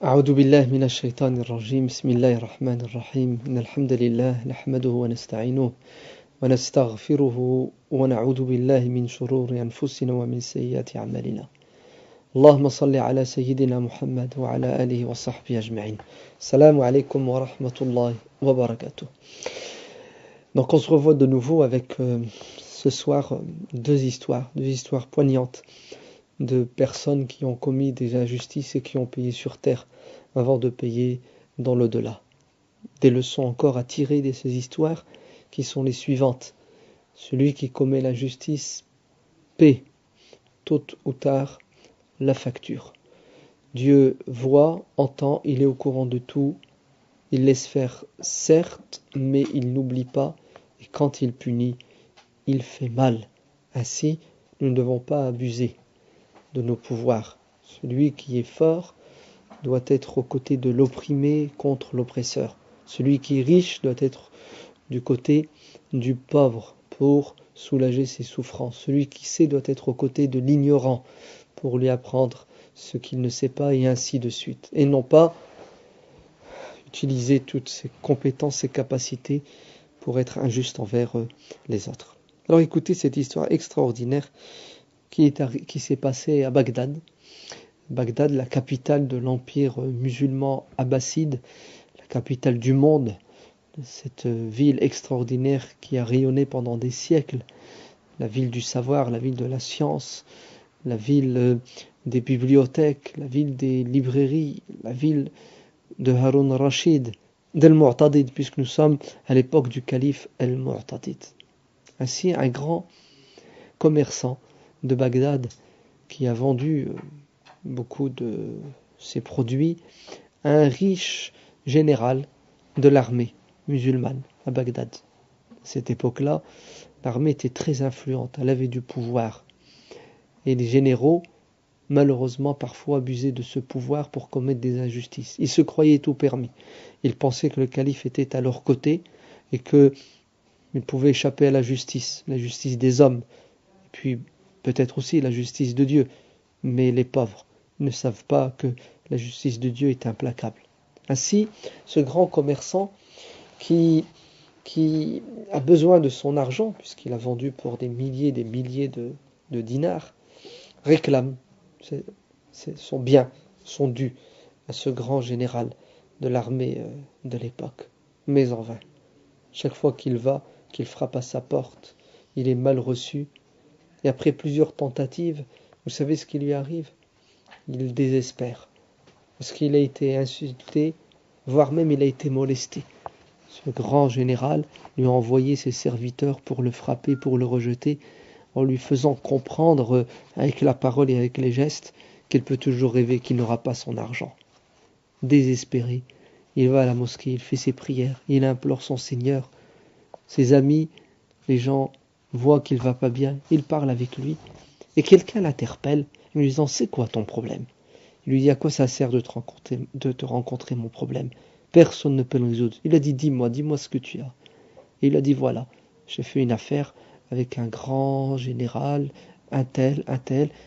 أعوذ بالله من الشيطان الرجيم بسم الله الرحمن الرحيم إن الحمد لله نحمده ونستعينه ونستغفره ونعوذ بالله من شرور أنفسنا ومن سيئات أعمالنا اللهم صل على سيدنا محمد وعلى آله وصحبه أجمعين السلام عليكم ورحمة الله وبركاته. Donc on se revoit de nouveau avec ce soir deux histoires poignantes de personnes qui ont commis des injustices et qui ont payé sur terre avant de payer dans l'au-delà. Des leçons encore à tirer de ces histoires qui sont les suivantes. Celui qui commet l'injustice paie tôt ou tard la facture. Dieu voit, entend, il est au courant de tout, il laisse faire certes, mais il n'oublie pas, et quand il punit, il fait mal. Ainsi, nous ne devons pas abuser de nos pouvoirs. Celui qui est fort doit être aux côtés de l'opprimé contre l'oppresseur. Celui qui est riche doit être du côté du pauvre pour soulager ses souffrances. Celui qui sait doit être aux côtés de l'ignorant pour lui apprendre ce qu'il ne sait pas et ainsi de suite. Et non pas utiliser toutes ses compétences, ses capacités pour être injuste envers les autres. Alors écoutez cette histoire extraordinaire qui s'est passée à Bagdad. Bagdad, la capitale de l'empire musulman abbasside, la capitale du monde, cette ville extraordinaire qui a rayonné pendant des siècles, la ville du savoir, la ville de la science, la ville des bibliothèques, la ville des librairies, la ville de Harun Rashid, d'Al-Mu'tadid, puisque nous sommes à l'époque du calife Al-Mu'tadid. Ainsi, un grand commerçant de Bagdad qui a vendu beaucoup de ses produits à un riche général de l'armée musulmane à Bagdad. À cette époque-là, l'armée était très influente, elle avait du pouvoir. Et les généraux, malheureusement, parfois abusaient de ce pouvoir pour commettre des injustices. Ils se croyaient tout permis. Ils pensaient que le calife était à leur côté et qu'ils pouvaient échapper à la justice des hommes, et puis peut-être aussi la justice de Dieu. Mais les pauvres ne savent pas que la justice de Dieu est implacable. Ainsi, ce grand commerçant qui a besoin de son argent, puisqu'il a vendu pour des milliers de dinars, réclame son bien, son dû à ce grand général de l'armée de l'époque. Mais en vain. Chaque fois qu'il frappe à sa porte, il est mal reçu. Et après plusieurs tentatives, vous savez ce qui lui arrive ? Il désespère. Parce qu'il a été insulté, voire même il a été molesté. Ce grand général lui a envoyé ses serviteurs pour le frapper, pour le rejeter, en lui faisant comprendre avec la parole et avec les gestes qu'il peut toujours rêver qu'il n'aura pas son argent. Désespéré, il va à la mosquée, il fait ses prières, il implore son Seigneur. Ses amis, les gens voient qu'il va pas bien, ils parlent avec lui. Et quelqu'un l'interpelle, en lui disant « C'est quoi ton problème ?» Il lui dit « À quoi ça sert de te rencontrer mon problème ? Personne ne peut le résoudre. » Il a dit « Dis-moi ce que tu as. » Et il a dit « Voilà, j'ai fait une affaire avec un grand général, un tel,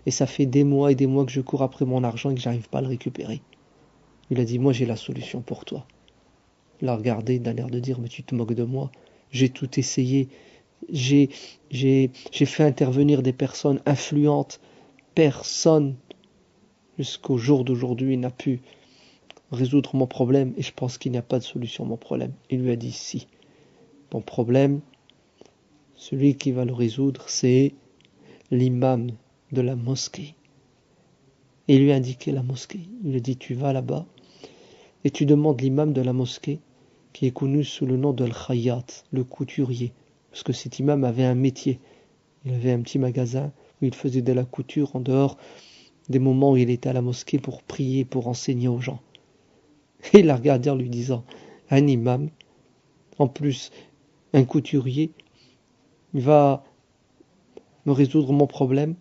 et ça fait des mois et des mois que je cours après mon argent et que j'arrive pas à le récupérer. » Il a dit « Moi j'ai la solution pour toi. » Il l'a regardé d'un air de dire « Mais tu te moques de moi. J'ai tout essayé. J'ai fait intervenir des personnes influentes. Personne, jusqu'au jour d'aujourd'hui, n'a pu résoudre mon problème et je pense qu'il n'y a pas de solution à mon problème. » Il lui a dit « Si. Ton problème, celui qui va le résoudre, c'est l'imam de la mosquée. » Et il lui a indiqué la mosquée. Il lui a dit « Tu vas là-bas et tu demandes l'imam de la mosquée qui est connu sous le nom de Al-Khayyat, le couturier. » Parce que cet imam avait un métier. Il avait un petit magasin où il faisait de la couture en dehors des moments où il était à la mosquée pour prier, pour enseigner aux gens. Et il l'a regardé en lui disant « Un imam, en plus un couturier, il va me résoudre mon problème ?»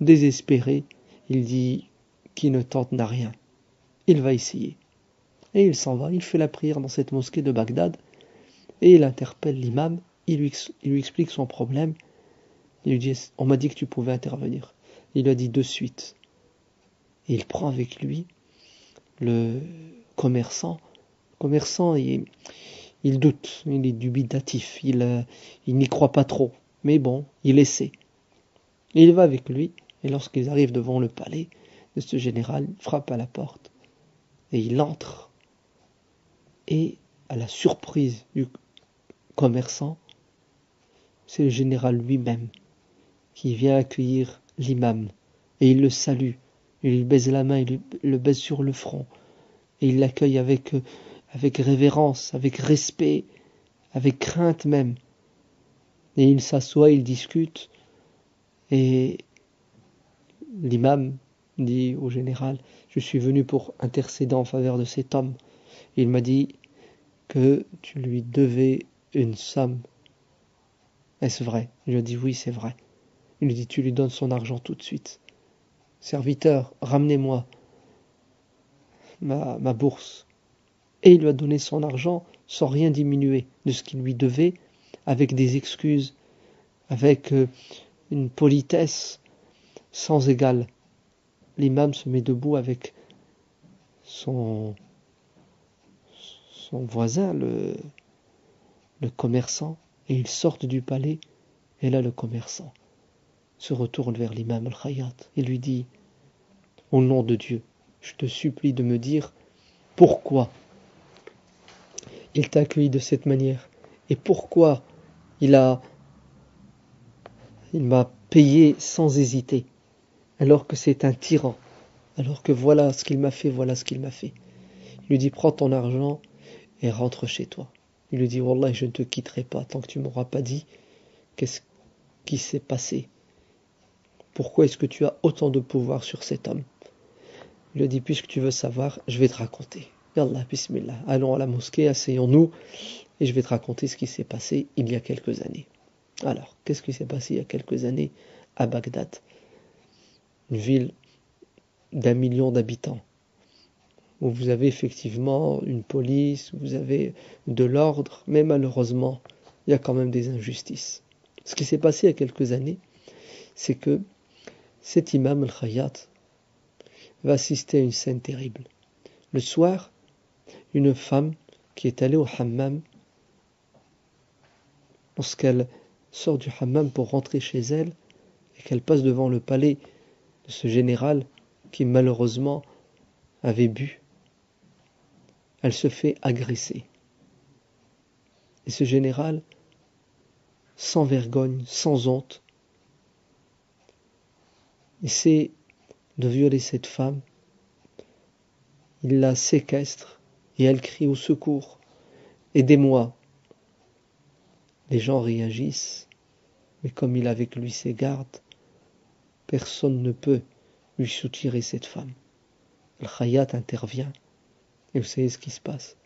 Désespéré, il dit « Qui ne tente n'a rien. » Il va essayer. Et il s'en va, il fait la prière dans cette mosquée de Bagdad et il interpelle l'imam, il lui explique son problème. Il lui dit « On m'a dit que tu pouvais intervenir. » Il lui a dit « De suite. » Et il prend avec lui le commerçant, il doute, il est dubitatif, il n'y croit pas trop. Mais bon, il essaie. Il va avec lui, et lorsqu'ils arrivent devant le palais de ce général, il frappe à la porte, et il entre. Et à la surprise du commerçant, c'est le général lui-même qui vient accueillir l'imam. Et il le salue, il lui baise la main, il le baise sur le front. Et il l'accueille avec révérence, avec respect, avec crainte même. Et il s'assoit, il discute. Et l'imam dit au général, je suis venu pour intercéder en faveur de cet homme. Il m'a dit que tu lui devais une somme. Est-ce vrai? Je lui ai dit oui, c'est vrai. Il lui dit, tu lui donnes son argent tout de suite. Serviteur, ramenez-moi ma bourse. Et il lui a donné son argent sans rien diminuer de ce qu'il lui devait, avec des excuses, avec une politesse sans égale. L'imam se met debout avec son voisin, le commerçant, et ils sortent du palais. Et là, le commerçant se retourne vers l'imam al-Khayyat et lui dit, au nom de Dieu, je te supplie de me dire pourquoi il t'a accueilli de cette manière et pourquoi il m'a payé sans hésiter, alors que c'est un tyran, alors que voilà ce qu'il m'a fait, voilà ce qu'il m'a fait. Il lui dit, prends ton argent et rentre chez toi. Il lui dit, Wallah, je ne te quitterai pas tant que tu m'auras pas dit qu'est-ce qui s'est passé. Pourquoi est-ce que tu as autant de pouvoir sur cet homme? Il lui dit, puisque tu veux savoir, je vais te raconter. Yallah, bismillah, allons à la mosquée, asseyons-nous, et je vais te raconter ce qui s'est passé il y a quelques années. Alors, qu'est-ce qui s'est passé il y a quelques années à Bagdad? Une ville d'1 million d'habitants, où vous avez effectivement une police, vous avez de l'ordre, mais malheureusement, il y a quand même des injustices. Ce qui s'est passé il y a quelques années, c'est que cet imam al-Khayyat va assister à une scène terrible. Le soir, une femme qui est allée au hammam, lorsqu'elle sort du hammam pour rentrer chez elle, et qu'elle passe devant le palais de ce général qui malheureusement avait bu, elle se fait agresser. Et ce général, sans vergogne, sans honte, essaie de violer cette femme. Il la séquestre et elle crie au secours. Aidez-moi. Les gens réagissent, mais comme il a avec lui ses gardes, personne ne peut lui soutirer cette femme. Al-Khayyat intervient et vous savez ce qui se passe.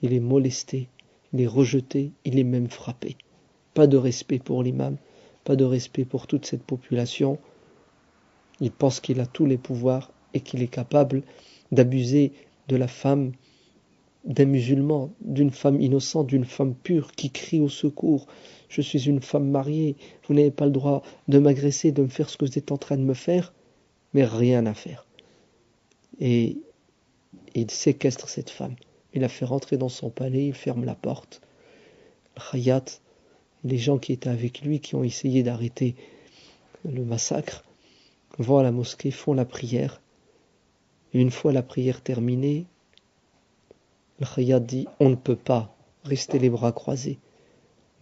Il est molesté, il est rejeté, il est même frappé. Pas de respect pour l'imam, pas de respect pour toute cette population. Il pense qu'il a tous les pouvoirs et qu'il est capable d'abuser de la femme d'un musulman, d'une femme innocente, d'une femme pure qui crie au secours. Je suis une femme mariée, vous n'avez pas le droit de m'agresser, de me faire ce que vous êtes en train de me faire, mais rien à faire. Et il séquestre cette femme. Il la fait rentrer dans son palais, il ferme la porte. Khayyat, les gens qui étaient avec lui, qui ont essayé d'arrêter le massacre, vont à la mosquée, font la prière. Et une fois la prière terminée, le Khayyat dit, on ne peut pas rester les bras croisés.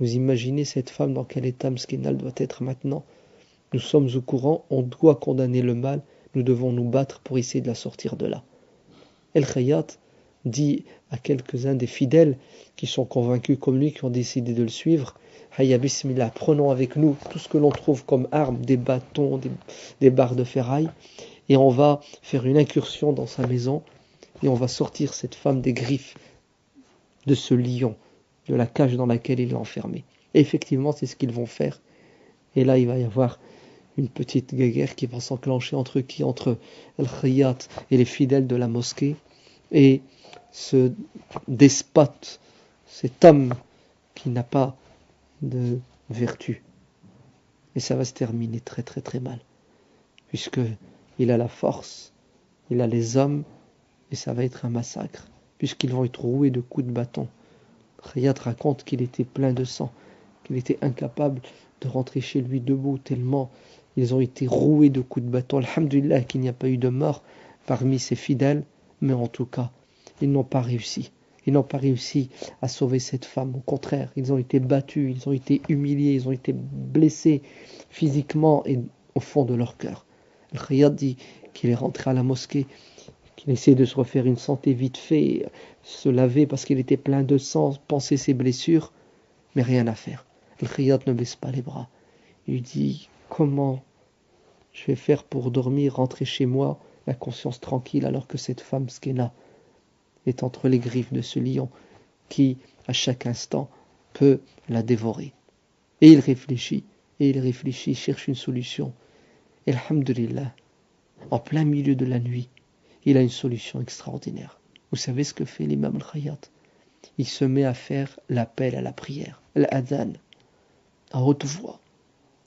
Vous imaginez cette femme dans quel état mskinal doit être maintenant? Nous sommes au courant, on doit condamner le mal, nous devons nous battre pour essayer de la sortir de là. El Khayyat dit à quelques-uns des fidèles qui sont convaincus comme lui, qui ont décidé de le suivre, Hayya bismillah, prenons avec nous tout ce que l'on trouve comme armes, des bâtons, des barres de ferraille, et on va faire une incursion dans sa maison, et on va sortir cette femme des griffes de ce lion, de la cage dans laquelle il est enfermé. Et effectivement, c'est ce qu'ils vont faire. Et là, il va y avoir une petite guerre qui va s'enclencher entre qui? Entre Al-Khayyat et les fidèles de la mosquée. Et ce despote, cet homme qui n'a pas de vertu. Et ça va se terminer très très très mal. Puisque il a la force, il a les hommes, et ça va être un massacre, puisqu'ils vont être roués de coups de bâton. Khayyat raconte qu'il était plein de sang, qu'il était incapable de rentrer chez lui debout, tellement ils ont été roués de coups de bâton. Alhamdulillah qu'il n'y a pas eu de mort parmi ses fidèles, mais en tout cas, ils n'ont pas réussi. Ils n'ont pas réussi à sauver cette femme. Au contraire, ils ont été battus, ils ont été humiliés, ils ont été blessés physiquement et au fond de leur cœur. Le Khayyat dit qu'il est rentré à la mosquée, qu'il essayait de se refaire une santé vite fait, se laver parce qu'il était plein de sang, penser ses blessures, mais rien à faire. Le Khayyat ne baisse pas les bras. Il dit, comment je vais faire pour dormir, rentrer chez moi, la conscience tranquille, alors que cette femme skena est entre les griffes de ce lion qui, à chaque instant, peut la dévorer. Et il réfléchit, cherche une solution. Et alhamdulillah, en plein milieu de la nuit, il a une solution extraordinaire. Vous savez ce que fait l'imam al-Khayyat? Il se met à faire l'appel à la prière, l'adhan, à haute voix,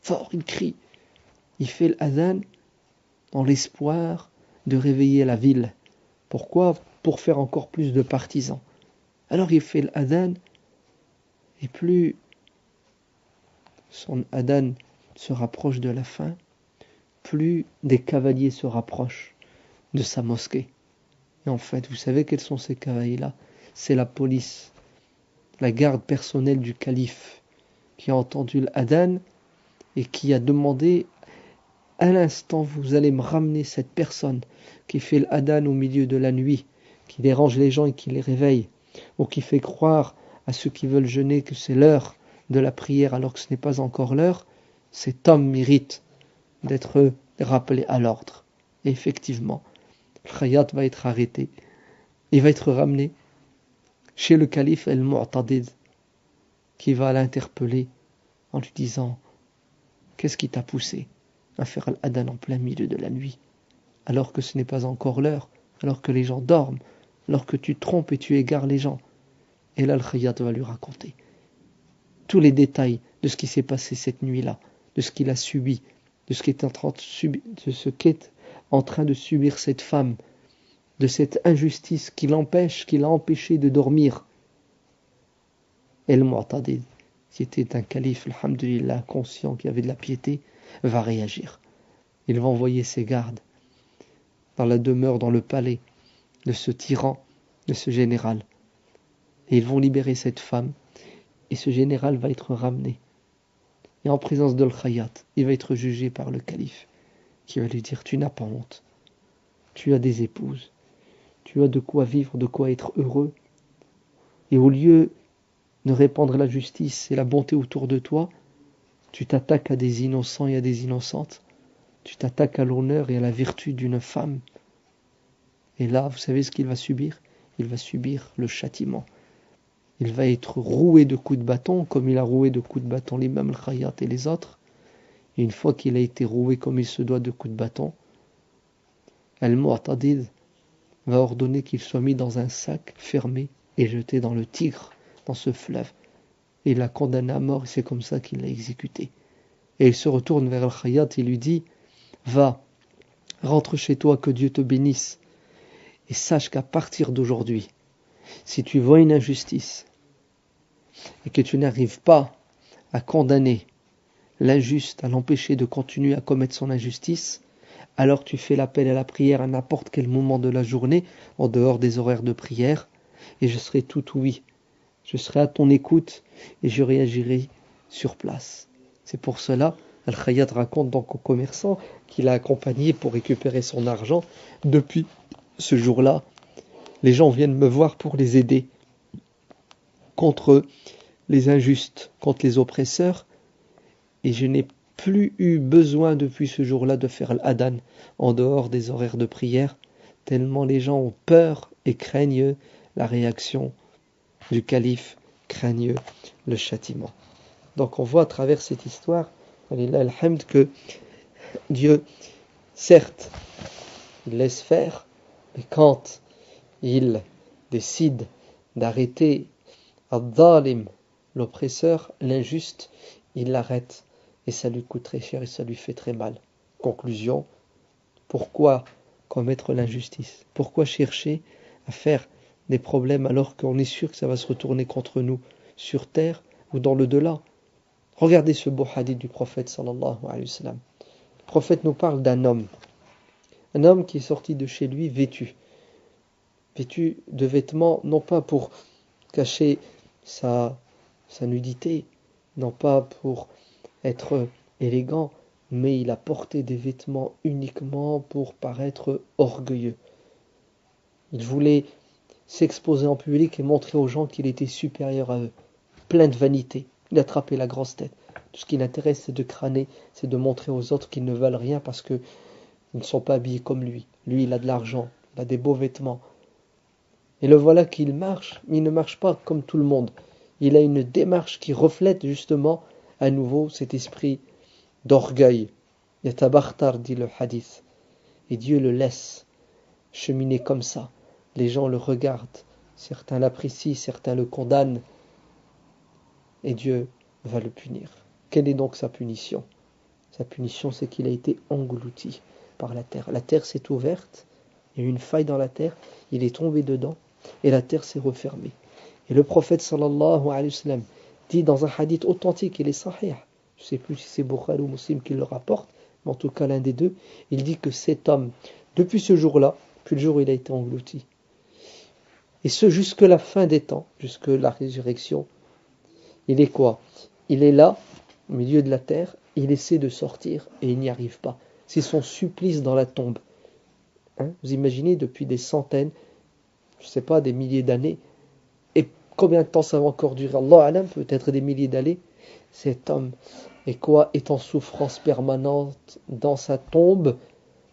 fort, il crie. Il fait l'adhan dans l'espoir de réveiller la ville. Pourquoi? Pour faire encore plus de partisans. Alors il fait l'adhan, et plus son adhan se rapproche de la fin, plus des cavaliers se rapprochent de sa mosquée. Et en fait, vous savez quels sont ces cavaliers-là? C'est la police, la garde personnelle du calife, qui a entendu l'adhan et qui a demandé, à l'instant, vous allez me ramener cette personne qui fait l'adhan au milieu de la nuit, qui dérange les gens et qui les réveille, ou qui fait croire à ceux qui veulent jeûner que c'est l'heure de la prière alors que ce n'est pas encore l'heure. Cet homme mérite d'être rappelé à l'ordre. Et effectivement, le Khayyat va être arrêté. Il va être ramené chez le calife al-Mu'tadid, qui va l'interpeller en lui disant, qu'est-ce qui t'a poussé à faire l'adhan en plein milieu de la nuit, alors que ce n'est pas encore l'heure, alors que les gens dorment, alors que tu trompes et tu égares les gens? Et là, le Khayyat va lui raconter tous les détails de ce qui s'est passé cette nuit-là, de ce qu'il a subi, de ce qu'est en train de subir cette femme, de cette injustice qui l'a empêché de dormir. Et le Mu'tadid, qui était un calife, alhamdulillah, conscient, qui avait de la piété, va réagir. Il va envoyer ses gardes dans la demeure, dans le palais de ce tyran, de ce général. Et ils vont libérer cette femme, et ce général va être ramené. Et en présence de l'Khayyat, il va être jugé par le calife, qui va lui dire, tu n'as pas honte, tu as des épouses, tu as de quoi vivre, de quoi être heureux, et au lieu de répandre la justice et la bonté autour de toi, tu t'attaques à des innocents et à des innocentes, tu t'attaques à l'honneur et à la vertu d'une femme. Et là, vous savez ce qu'il va subir? Il va subir le châtiment. Il va être roué de coups de bâton, comme il a roué de coups de bâton l'imam al-Khayyat et les autres. Et une fois qu'il a été roué comme il se doit de coups de bâton, Al-Mu'tadid va ordonner qu'il soit mis dans un sac fermé et jeté dans le Tigre, dans ce fleuve. Et il l'a condamné à mort et c'est comme ça qu'il l'a exécuté. Et il se retourne vers Al-Khayyat et lui dit, va, rentre chez toi, que Dieu te bénisse. Et sache qu'à partir d'aujourd'hui, si tu vois une injustice et que tu n'arrives pas à condamner l'injuste, à l'empêcher de continuer à commettre son injustice, alors tu fais l'appel à la prière à n'importe quel moment de la journée, en dehors des horaires de prière, et je serai tout oui. Je serai à ton écoute et je réagirai sur place. C'est pour cela, Al-Khayyat raconte donc au commerçant qu'il a accompagné pour récupérer son argent. Depuis ce jour-là, les gens viennent me voir pour les aider contre les injustes, contre les oppresseurs, et je n'ai plus eu besoin depuis ce jour-là de faire l'adhan en dehors des horaires de prière, tellement les gens ont peur et craignent la réaction du calife, craignent le châtiment. Donc on voit à travers cette histoire, alhamd, que Dieu, certes, il laisse faire, mais quand il décide d'arrêter al-dhalim, l'oppresseur, l'injuste, il l'arrête et ça lui coûte très cher et ça lui fait très mal. Conclusion, pourquoi commettre l'injustice? Pourquoi chercher à faire des problèmes alors qu'on est sûr que ça va se retourner contre nous sur terre ou dans le delà? Regardez ce beau hadith du prophète sallallahu alayhi wa sallam. Le prophète nous parle d'un homme qui est sorti de chez lui vêtu de vêtements, non pas pour cacher sa nudité, non pas pour être élégant, mais il a porté des vêtements uniquement pour paraître orgueilleux. Il voulait s'exposer en public et montrer aux gens qu'il était supérieur à eux, plein de vanité. Il a attrapé la grosse tête. Tout ce qui l'intéresse, c'est de crâner, c'est de montrer aux autres qu'ils ne valent rien parce qu'ils ne sont pas habillés comme lui. Lui, il a de l'argent, il a des beaux vêtements. Et le voilà qu'il marche, mais il ne marche pas comme tout le monde. Il a une démarche qui reflète justement à nouveau cet esprit d'orgueil. Yatabakhtar, dit le hadith. Et Dieu le laisse cheminer comme ça. Les gens le regardent. Certains l'apprécient, certains le condamnent. Et Dieu va le punir. Quelle est donc sa punition? Sa punition, c'est qu'il a été englouti par la terre. La terre s'est ouverte, il y a eu une faille dans la terre, il est tombé dedans, et la terre s'est refermée. Et le prophète sallallahu alayhi wa sallam dit dans un hadith authentique, il est sahih, je ne sais plus si c'est Bukhari ou Muslim qui le rapporte, mais en tout cas l'un des deux, il dit que cet homme, depuis ce jour-là, depuis le jour où il a été englouti, et ce jusque la fin des temps, jusque la résurrection, il est quoi? Il est là, au milieu de la terre, il essaie de sortir et il n'y arrive pas. C'est son supplice dans la tombe. Vous imaginez, depuis des centaines, je ne sais pas, des milliers d'années, et combien de temps ça va encore durer? Allah alam, peut-être des milliers d'années. Cet homme est en souffrance permanente dans sa tombe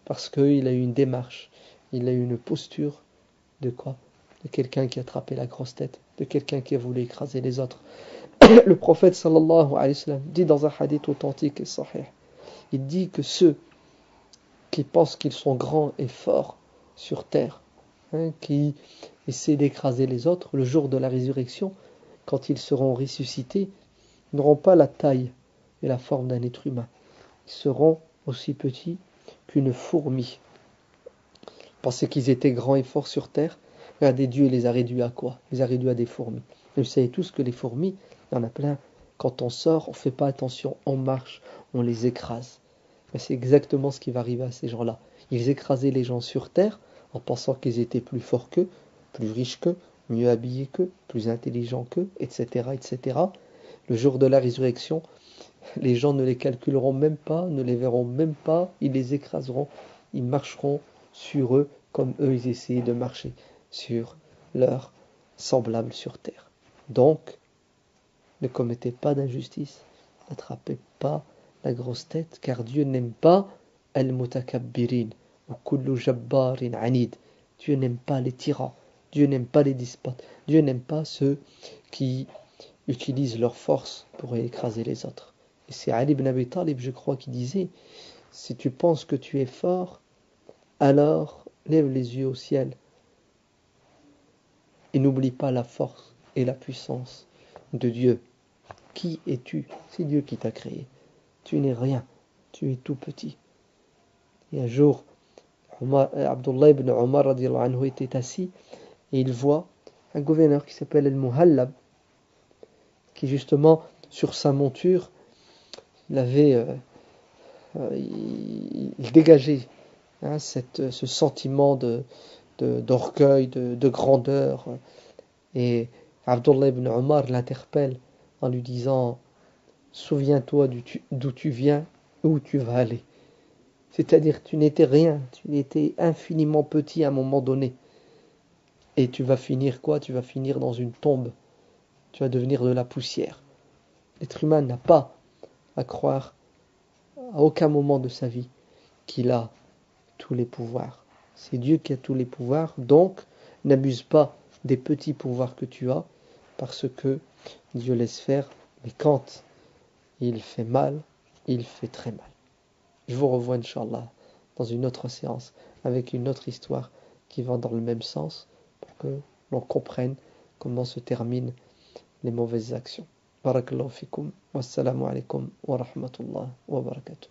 parce qu'il a eu une démarche, il a eu une posture de quoi? De quelqu'un qui a attrapé la grosse tête, de quelqu'un qui a voulu écraser les autres. Le prophète sallallahu alayhi wa sallam dit dans un hadith authentique et sahih, il dit que ceux qui pensent qu'ils sont grands et forts sur terre, qui essaient d'écraser les autres, le jour de la résurrection, quand ils seront ressuscités, n'auront pas la taille et la forme d'un être humain. Ils seront aussi petits qu'une fourmi. Pensez qu'ils étaient grands et forts sur terre. Regardez, Dieu les a réduits à quoi? Il les a réduits à des fourmis. Et vous savez tous que les fourmis, il y en a plein. Quand on sort, on ne fait pas attention, on marche, on les écrase. Mais c'est exactement ce qui va arriver à ces gens-là. Ils écrasaient les gens sur terre en pensant qu'ils étaient plus forts qu'eux, plus riches qu'eux, mieux habillés qu'eux, plus intelligents qu'eux, etc., etc. Le jour de la résurrection, les gens ne les calculeront même pas, ne les verront même pas, ils les écraseront, ils marcheront sur eux comme eux ils essayaient de marcher sur leurs semblables sur terre. Donc, ne commettez pas d'injustice, n'attrapez pas la grosse tête, car Dieu n'aime pas al-mutakabbirin ou kullu jabbarin anid. Dieu n'aime pas les tyrans, Dieu n'aime pas les despotes, Dieu n'aime pas ceux qui utilisent leur force pour écraser les autres. Et c'est Ali ibn Abi Talib, je crois, qui disait, si tu penses que tu es fort, alors lève les yeux au ciel et n'oublie pas la force et la puissance de Dieu. Qui es-tu? C'est Dieu qui t'a créé. Tu n'es rien, tu es tout petit. Et un jour, Abdullah ibn Omar radiallahu anhu était assis et il voit un gouverneur qui s'appelle Al-Muhallab, qui justement, sur sa monture, il avait, il dégageait ce sentiment d'orgueil, de grandeur. Et Abdullah ibn Omar l'interpelle en lui disant, souviens-toi d'où tu viens, où tu vas aller. C'est-à-dire, tu n'étais rien, tu étais infiniment petit à un moment donné. Et tu vas finir quoi? Tu vas finir dans une tombe. Tu vas devenir de la poussière. L'être humain n'a pas à croire à aucun moment de sa vie qu'il a tous les pouvoirs. C'est Dieu qui a tous les pouvoirs, donc n'abuse pas des petits pouvoirs que tu as, parce que Dieu laisse faire, mais quand il fait mal, il fait très mal. Je vous revois, Inch'Allah, dans une autre séance, avec une autre histoire qui va dans le même sens, pour que l'on comprenne comment se terminent les mauvaises actions. Barakallahu fikum, wassalamu alaikum wa rahmatullah wa barakatuh.